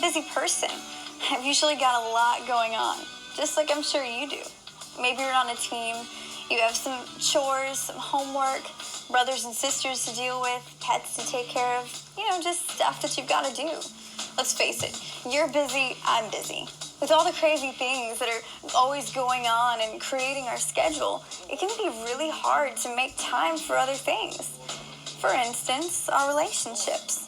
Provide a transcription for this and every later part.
a busy person. I've usually got a lot going on, just like I'm sure you do. Maybe you're on a team, you have some chores, some homework, brothers and sisters to deal with, pets to take care of, just stuff that you've got to do. Let's face it, you're busy, I'm busy. With all the crazy things that are always going on and creating our schedule, it can be really hard to make time for other things. For instance, our relationships.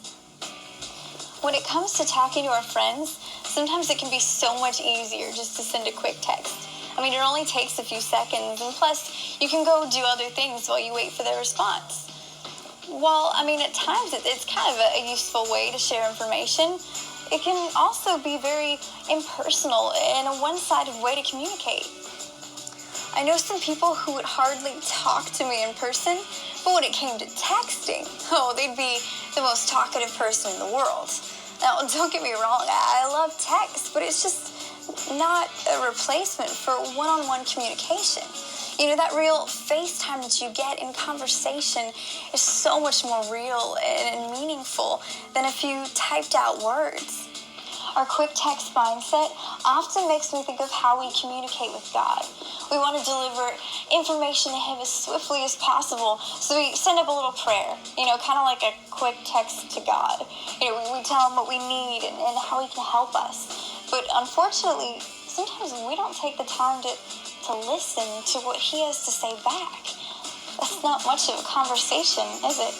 When it comes to talking to our friends, sometimes it can be so much easier just to send a quick text. It only takes a few seconds, and plus, you can go do other things while you wait for their response. While, at times it's kind of a useful way to share information, it can also be very impersonal and a one-sided way to communicate. I know some people who would hardly talk to me in person, but when it came to texting, they'd be the most talkative person in the world. Now, don't get me wrong, I love text, but it's just not a replacement for one-on-one communication. That real FaceTime that you get in conversation is so much more real and meaningful than a few typed out words. Our quick text mindset often makes me think of how we communicate with God. We want to deliver information to Him as swiftly as possible, so we send up a little prayer, kind of like a quick text to God. We tell Him what we need and how He can help us. But unfortunately, sometimes we don't take the time to listen to what He has to say back. That's not much of a conversation, is it?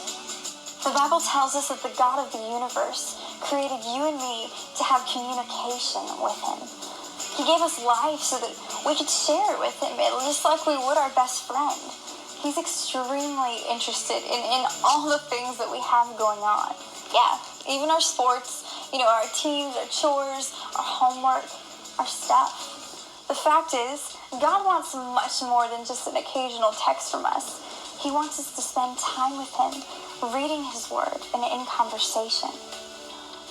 The Bible tells us that the God of the universe created you and me to have communication with Him. He gave us life so that we could share it with Him, just like we would our best friend. He's extremely interested in all the things that we have going on. Yeah, even our sports, our teams, our chores, our homework, our stuff. The fact is, God wants much more than just an occasional text from us. He wants us to spend time with Him, reading His Word and in conversation.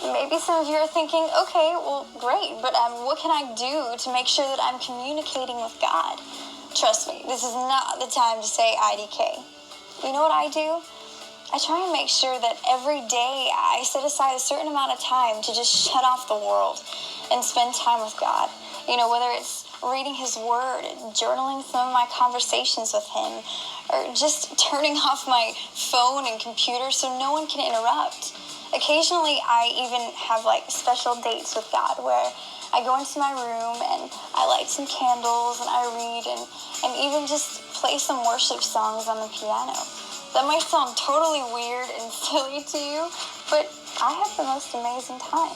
Maybe some of you are thinking, okay, well, great, but what can I do to make sure that I'm communicating with God? Trust me, this is not the time to say IDK. You know what I do? I try and make sure that every day I set aside a certain amount of time to just shut off the world and spend time with God. Whether it's reading His Word, journaling some of my conversations with Him, or just turning off my phone and computer so no one can interrupt. Occasionally, I even have special dates with God where I go into my room and I light some candles and I read and even just play some worship songs on the piano. That might sound totally weird and silly to you, but I have the most amazing time.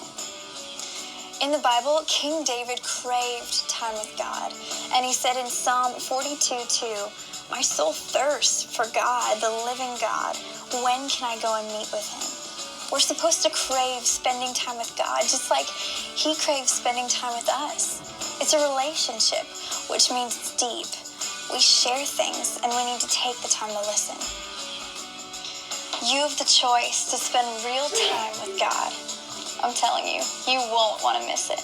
In the Bible, King David craved time with God, and he said in Psalm 42:2, "My soul thirsts for God, the living God. When can I go and meet with Him?" We're supposed to crave spending time with God, just like He craves spending time with us. It's a relationship, which means it's deep. We share things, and we need to take the time to listen. You have the choice to spend real time with God. I'm telling you, you won't want to miss it.